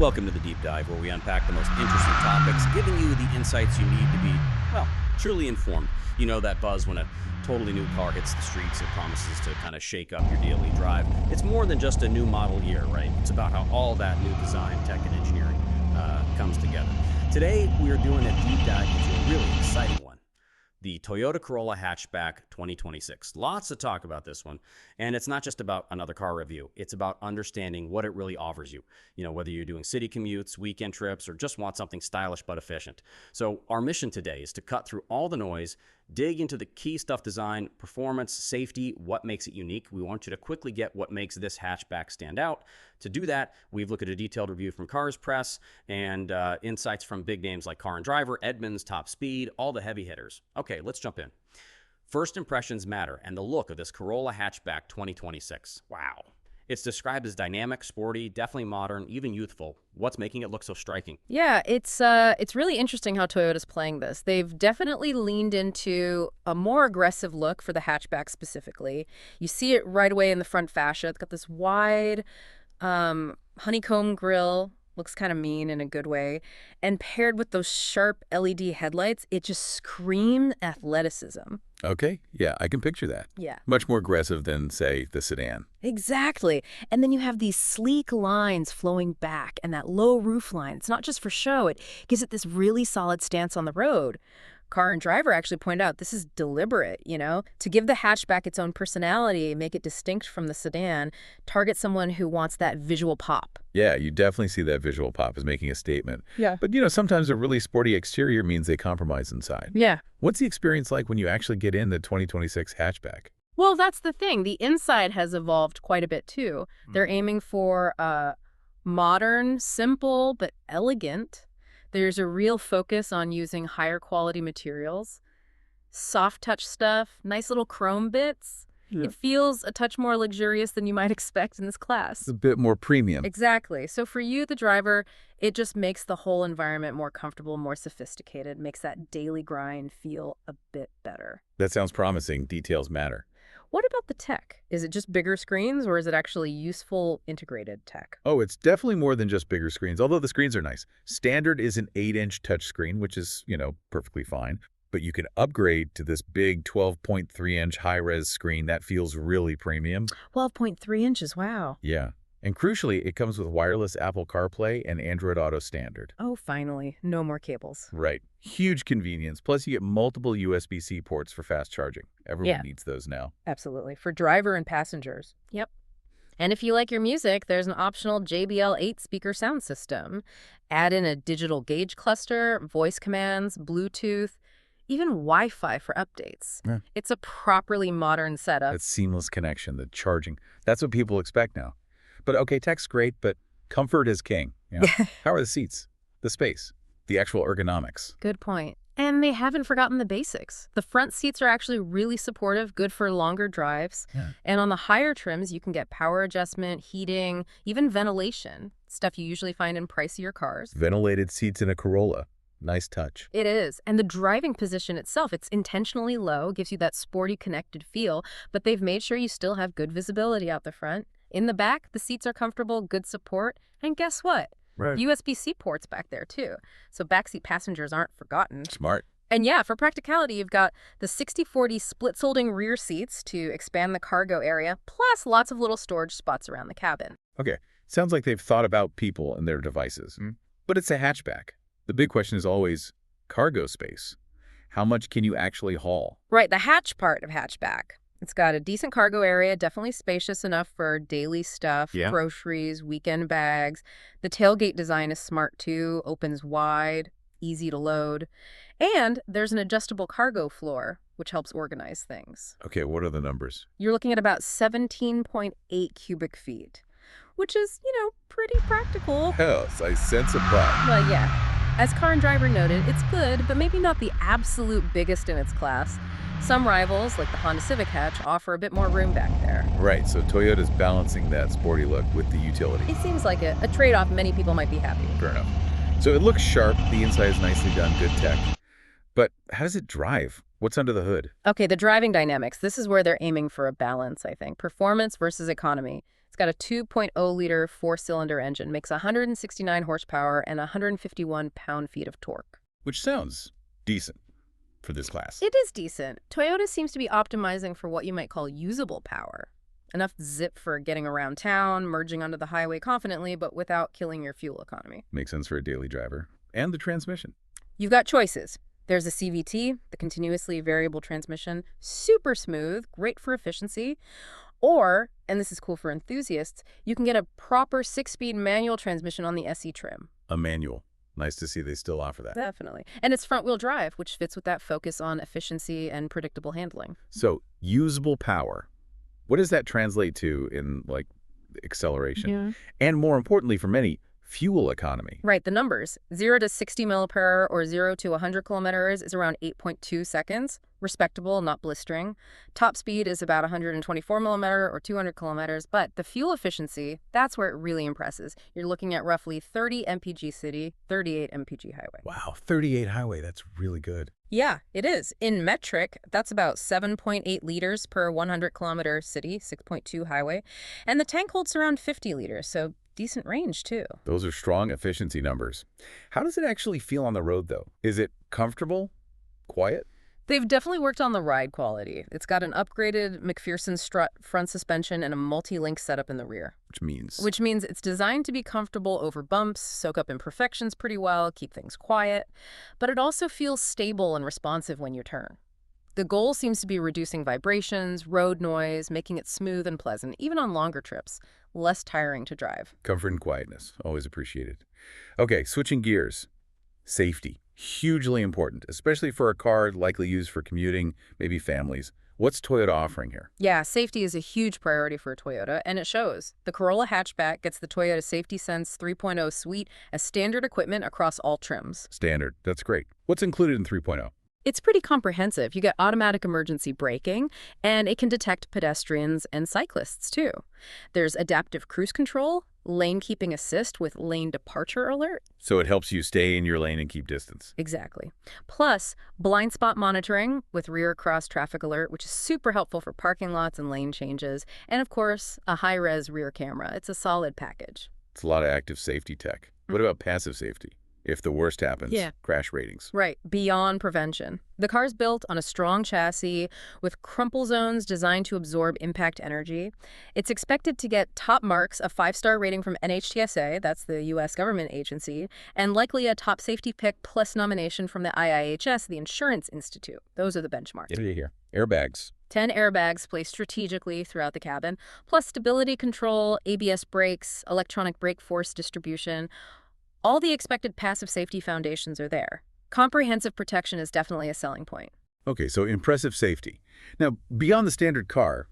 Welcome to the Deep Dive, where we unpack the most interesting topics, giving you the insights you need to be, well, truly informed. You know that buzz when a totally new car hits the streets and promises to kind of shake up your daily drive. It's more than just a new model year, right? It's about how all that new design, tech, and engineering comes together. Today, we are doing a deep dive into a really exciting one. The Toyota Corolla Hatchback 2026. Lots to talk about this one. And it's not just about another car review. It's about understanding what it really offers you. You know, whether you're doing city commutes, weekend trips, or just want something stylish but efficient. So our mission today is to cut through all the noise, dig into the key stuff: design, performance, safety, what makes it unique. We want you to quickly get what makes this hatchback stand out. To do that, we've looked at a detailed review from Cars Press and insights from big names like Car and Driver, Edmunds, Top Speed, all the heavy hitters. Okay, let's jump in. First impressions matter, and the look of this Corolla Hatchback 2026. Wow. It's described as dynamic, sporty, definitely modern, even youthful. What's making it look so striking? Yeah, it's really interesting how Toyota's playing this. They've definitely leaned into a more aggressive look for the hatchback specifically. You see it right away in the front fascia. It's got this wide honeycomb grille. Looks kind of mean in a good way. And paired with those sharp LED headlights, it just screams athleticism. Okay, yeah, I can picture that. Yeah. Much more aggressive than, say, the sedan. Exactly. And then you have these sleek lines flowing back and that low roof line. It's not just for show. It gives it this really solid stance on the road. Car and Driver actually point out this is deliberate, to give the hatchback its own personality, make it distinct from the sedan, target someone who wants that visual pop. Yeah, you definitely see that visual pop as making a statement. Yeah. But, sometimes a really sporty exterior means they compromise inside. Yeah. What's the experience like when you actually get in the 2026 hatchback? Well, that's the thing. The inside has evolved quite a bit, too. They're aiming for modern, simple, but elegant. There's a real focus on using higher quality materials, soft touch stuff, nice little chrome bits. Yeah. It feels a touch more luxurious than you might expect in this class. It's a bit more premium. Exactly. So for you, the driver, it just makes the whole environment more comfortable, more sophisticated, makes that daily grind feel a bit better. That sounds promising. Details matter. What about the tech? Is it just bigger screens, or is it actually useful integrated tech? Oh, it's definitely more than just bigger screens, although the screens are nice. Standard is an 8-inch touchscreen, which is, perfectly fine. But you can upgrade to this big 12.3-inch high-res screen that feels really premium. 12.3 inches, wow. Yeah. And crucially, it comes with wireless Apple CarPlay and Android Auto standard. Oh, finally. No more cables. Right. Huge convenience. Plus, you get multiple USB-C ports for fast charging. Everyone needs those now. Absolutely. For driver and passengers. Yep. And if you like your music, there's an optional JBL 8-speaker sound system. Add in a digital gauge cluster, voice commands, Bluetooth, even Wi-Fi for updates. Yeah. It's a properly modern setup. That seamless connection, the charging. That's what people expect now. But okay, tech's great, but comfort is king. How are the seats, the space, the actual ergonomics? Good point. And they haven't forgotten the basics. The front seats are actually really supportive, good for longer drives. Yeah. And on the higher trims, you can get power adjustment, heating, even ventilation, stuff you usually find in pricier cars. Ventilated seats in a Corolla. Nice touch. It is. And the driving position itself, it's intentionally low, gives you that sporty, connected feel, but they've made sure you still have good visibility out the front. In the back, the seats are comfortable, good support, and guess what? Right. USB-C ports back there, too. So backseat passengers aren't forgotten. Smart. And yeah, for practicality, you've got the 60/40 split-folding rear seats to expand the cargo area, plus lots of little storage spots around the cabin. Okay, sounds like they've thought about people and their devices. But it's a hatchback. The big question is always cargo space. How much can you actually haul? Right, the hatch part of hatchback. It's got a decent cargo area, definitely spacious enough for daily stuff, groceries, weekend bags. The tailgate design is smart too, opens wide, easy to load. And there's an adjustable cargo floor, which helps organize things. Okay, what are the numbers? You're looking at about 17.8 cubic feet, which is, pretty practical. Yes, I sense a but. Well, yeah. As Car and Driver noted, it's good, but maybe not the absolute biggest in its class. Some rivals, like the Honda Civic hatch, offer a bit more room back there. Right, so Toyota's balancing that sporty look with the utility. It seems like a trade-off many people might be happy with. Fair enough. So it looks sharp, the inside is nicely done, good tech. But how does it drive? What's under the hood? Okay, the driving dynamics. This is where they're aiming for a balance, I think. Performance versus economy. It's got a 2.0-liter four-cylinder engine, makes 169 horsepower and 151 pound-feet of torque. Which sounds decent for this class. It is decent. Toyota seems to be optimizing for what you might call usable power. Enough zip for getting around town, merging onto the highway confidently, but without killing your fuel economy. Makes sense for a daily driver. And the transmission. You've got choices. There's a CVT, the continuously variable transmission, super smooth, great for efficiency. Or, and this is cool for enthusiasts, you can get a proper 6-speed manual transmission on the SE trim. A manual. Nice to see they still offer that. Definitely. And it's front-wheel drive, which fits with that focus on efficiency and predictable handling. So, usable power. What does that translate to in, like, acceleration? Yeah. And more importantly for many, fuel economy. Right, the numbers. 0 to 60 mile per hour or 0 to 100 kilometers is around 8.2 seconds. Respectable, not blistering. Top speed is about 124 millimeter or 200 kilometers, but the fuel efficiency, that's where it really impresses. You're looking at roughly 30 mpg city, 38 mpg highway. Wow, 38 highway. That's really good. Yeah, it is. In metric, that's about 7.8 liters per 100 kilometer city, 6.2 highway. And the tank holds around 50 liters, so decent range, too. Those are strong efficiency numbers. How does it actually feel on the road, though? Is it comfortable? Quiet? They've definitely worked on the ride quality. It's got an upgraded McPherson strut front suspension and a multi-link setup in the rear. Which means it's designed to be comfortable over bumps, soak up imperfections pretty well, keep things quiet. But it also feels stable and responsive when you turn. The goal seems to be reducing vibrations, road noise, making it smooth and pleasant, even on longer trips. Less tiring to drive. comfort and quietness. Always appreciated. Okay, switching gears. Safety. Hugely important, especially for a car likely used for commuting, maybe families. What's Toyota offering here? Yeah, safety is a huge priority for Toyota, and it shows. The Corolla Hatchback gets the Toyota Safety Sense 3.0 suite as standard equipment across all trims. Standard. That's great. What's included in 3.0? It's pretty comprehensive. You get automatic emergency braking, and it can detect pedestrians and cyclists, too. There's adaptive cruise control, lane keeping assist with lane departure alert. So it helps you stay in your lane and keep distance. Exactly. Plus, blind spot monitoring with rear cross traffic alert, which is super helpful for parking lots and lane changes. And of course, a high-res rear camera. It's a solid package. It's a lot of active safety tech. What about passive safety? If the worst happens, crash ratings. Right, beyond prevention. The car's built on a strong chassis with crumple zones designed to absorb impact energy. It's expected to get top marks, a 5-star rating from NHTSA, that's the U.S. government agency, and likely a top safety pick plus nomination from the IIHS, the Insurance Institute. Those are the benchmarks. Here. Airbags. 10 airbags placed strategically throughout the cabin, plus stability control, ABS brakes, electronic brake force distribution. All the expected passive safety foundations are there. Comprehensive protection is definitely a selling point. Okay, so impressive safety. Now, beyond the standard car,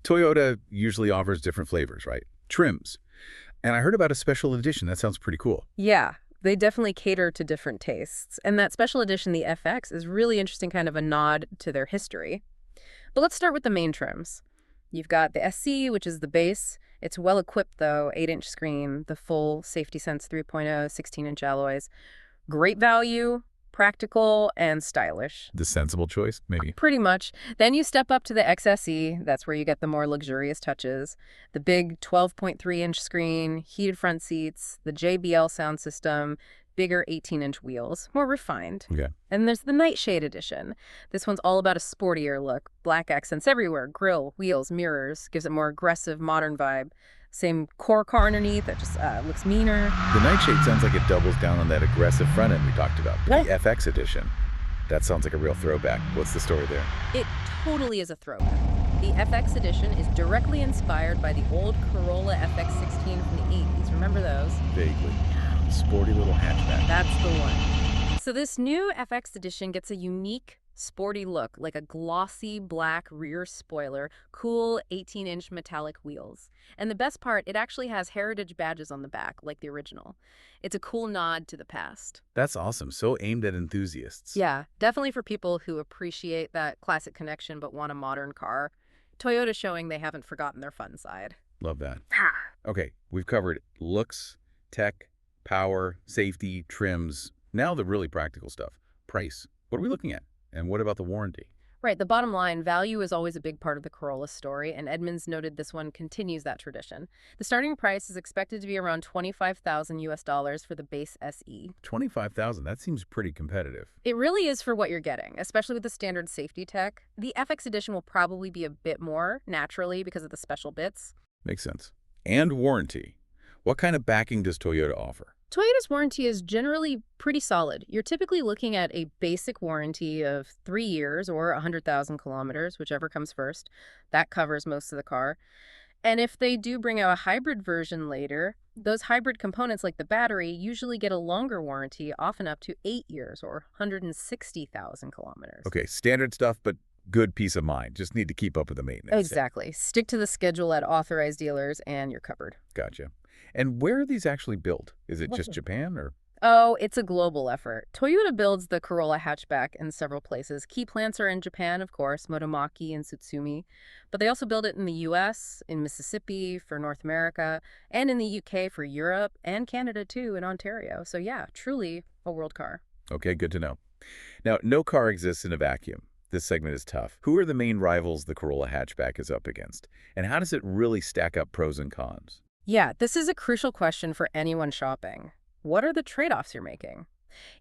Toyota usually offers different flavors, right? Trims. And I heard about a special edition. That sounds pretty cool. Yeah, they definitely cater to different tastes. And that special edition, the FX, is really interesting, kind of a nod to their history. But let's start with the main trims. You've got the SC, which is the base. It's well-equipped, though, 8-inch screen, the full Safety Sense 3.0, 16-inch alloys. Great value, practical, and stylish. The sensible choice, maybe? Pretty much. Then you step up to the XSE. That's where you get the more luxurious touches. The big 12.3-inch screen, heated front seats, the JBL sound system, bigger 18-inch wheels, more refined. Okay. And there's the Nightshade edition. This one's all about a sportier look. Black accents everywhere, grille, wheels, mirrors, gives it more aggressive, modern vibe. Same core car underneath that just looks meaner. The Nightshade sounds like it doubles down on that aggressive front end we talked about. Yeah. The FX edition. That sounds like a real throwback. What's the story there? It totally is a throwback. The FX edition is directly inspired by the old Corolla FX16 from the 80s. Remember those? Vaguely. Sporty little hatchback. That's the one. So this new FX edition gets a unique, sporty look, like a glossy black rear spoiler, cool 18-inch metallic wheels. And the best part, it actually has heritage badges on the back, like the original. It's a cool nod to the past. That's awesome. So aimed at enthusiasts. Yeah, definitely for people who appreciate that classic connection but want a modern car. Toyota showing they haven't forgotten their fun side. Love that. Okay, we've covered looks, tech, power, safety, trims. Now the really practical stuff. Price. What are we looking at? And what about the warranty? Right, the bottom line, value is always a big part of the Corolla story, and Edmunds noted this one continues that tradition. The starting price is expected to be around 25,000 US dollars for the base SE. 25,000, that seems pretty competitive. It really is for what you're getting, especially with the standard safety tech. The FX edition will probably be a bit more, naturally, because of the special bits. Makes sense. And warranty. What kind of backing does Toyota offer? Toyota's warranty is generally pretty solid. You're typically looking at a basic warranty of 3 years or 100,000 kilometers, whichever comes first. That covers most of the car. And if they do bring out a hybrid version later, those hybrid components like the battery usually get a longer warranty, often up to 8 years or 160,000 kilometers. Okay, standard stuff, but good peace of mind. Just need to keep up with the maintenance. Exactly. Stick to the schedule at authorized dealers and you're covered. Gotcha. And where are these actually built? Is it just Japan or? Oh, it's a global effort. Toyota builds the Corolla Hatchback in several places. Key plants are in Japan, of course, Motomaki and Tsutsumi. But they also build it in the U.S., in Mississippi for North America, and in the U.K. for Europe, and Canada, too, in Ontario. So yeah, truly a world car. Okay, good to know. Now, no car exists in a vacuum. This segment is tough. Who are the main rivals the Corolla Hatchback is up against? And how does it really stack up pros and cons? Yeah, this is a crucial question for anyone shopping. What are the trade-offs you're making?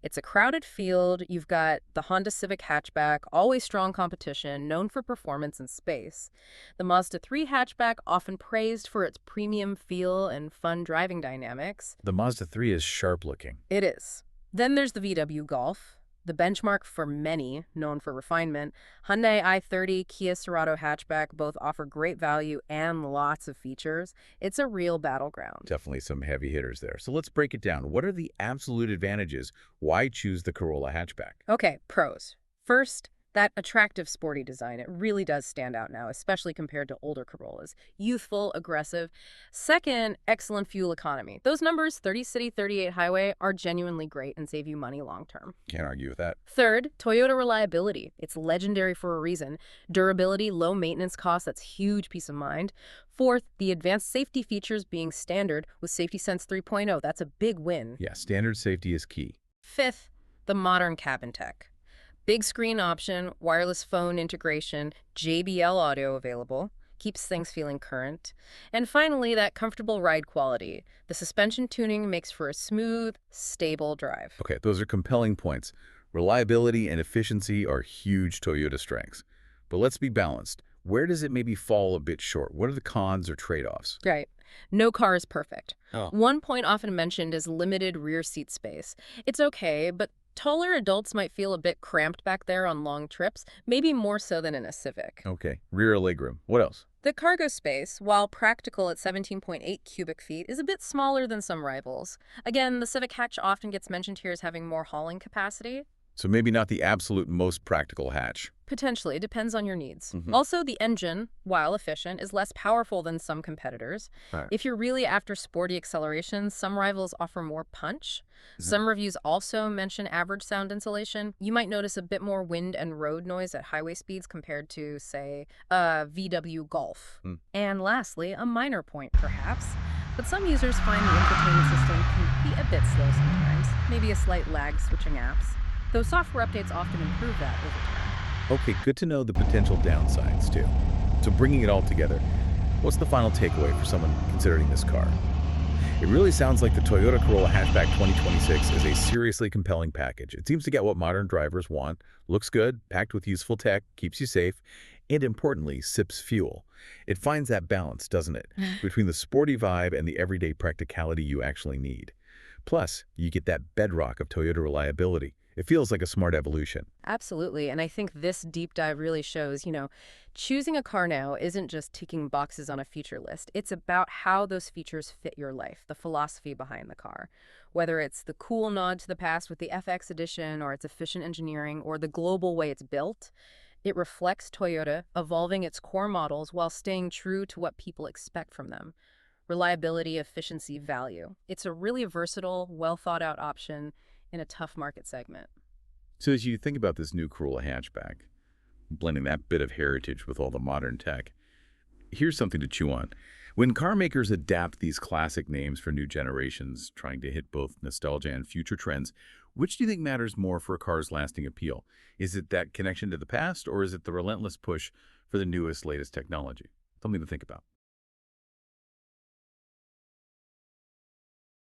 It's a crowded field. You've got the Honda Civic hatchback, always strong competition, known for performance and space. The Mazda 3 hatchback, often praised for its premium feel and fun driving dynamics. The Mazda 3 is sharp looking. It is. Then there's the VW Golf, the benchmark for many, known for refinement. Hyundai i30, Kia Cerato hatchback both offer great value and lots of features. It's a real battleground. Definitely some heavy hitters there. So let's break it down. What are the absolute advantages? Why choose the Corolla Hatchback? Okay, pros. First, that attractive sporty design. It really does stand out now, especially compared to older Corollas. Youthful, aggressive. Second, excellent fuel economy. Those numbers, 30 city, 38 highway, are genuinely great and save you money long term. Can't argue with that. Third, Toyota reliability. It's legendary for a reason. Durability, low maintenance costs, that's huge peace of mind. Fourth, the advanced safety features being standard with Safety Sense 3.0. That's a big win. Yeah, standard safety is key. Fifth, the modern cabin tech. Big screen option, wireless phone integration, JBL audio available, keeps things feeling current. And finally, that comfortable ride quality. The suspension tuning makes for a smooth, stable drive. Okay, those are compelling points. Reliability and efficiency are huge Toyota strengths. But let's be balanced. Where does it maybe fall a bit short? What are the cons or trade-offs? Right. No car is perfect. Oh. One point often mentioned is limited rear seat space. It's okay, but taller adults might feel a bit cramped back there on long trips, maybe more so than in a Civic. Okay, rear legroom. What else? The cargo space, while practical at 17.8 cubic feet, is a bit smaller than some rivals. Again, the Civic hatch often gets mentioned here as having more hauling capacity. So maybe not the absolute most practical hatch. Potentially, it depends on your needs. Mhm. Also, the engine, while efficient, is less powerful than some competitors. Right. If you're really after sporty acceleration, some rivals offer more punch. Some reviews also mention average sound insulation. You might notice a bit more wind and road noise at highway speeds compared to, say, a VW Golf. And lastly, a minor point, perhaps, but some users find the infotainment system can be a bit slow sometimes, maybe a slight lag switching apps, though software updates often improve that over time. Okay, good to know the potential downsides, too. So bringing it all together, what's the final takeaway for someone considering this car? It really sounds like the Toyota Corolla Hatchback 2026 is a seriously compelling package. It seems to get what modern drivers want, looks good, packed with useful tech, keeps you safe, and importantly, sips fuel. It finds that balance, doesn't it, between the sporty vibe and the everyday practicality you actually need. Plus, you get that bedrock of Toyota reliability. It feels like a smart evolution. Absolutely. And I think this deep dive really shows, choosing a car now isn't just ticking boxes on a feature list. It's about how those features fit your life, the philosophy behind the car. Whether it's the cool nod to the past with the FX edition, or its efficient engineering, or the global way it's built, it reflects Toyota evolving its core models while staying true to what people expect from them. Reliability, efficiency, value. It's a really versatile, well-thought-out option in a tough market segment. So as you think about this new Corolla hatchback, blending that bit of heritage with all the modern tech, here's something to chew on. When car makers adapt these classic names for new generations, trying to hit both nostalgia and future trends, which do you think matters more for a car's lasting appeal? Is it that connection to the past, or is it the relentless push for the newest, latest technology? Something to think about.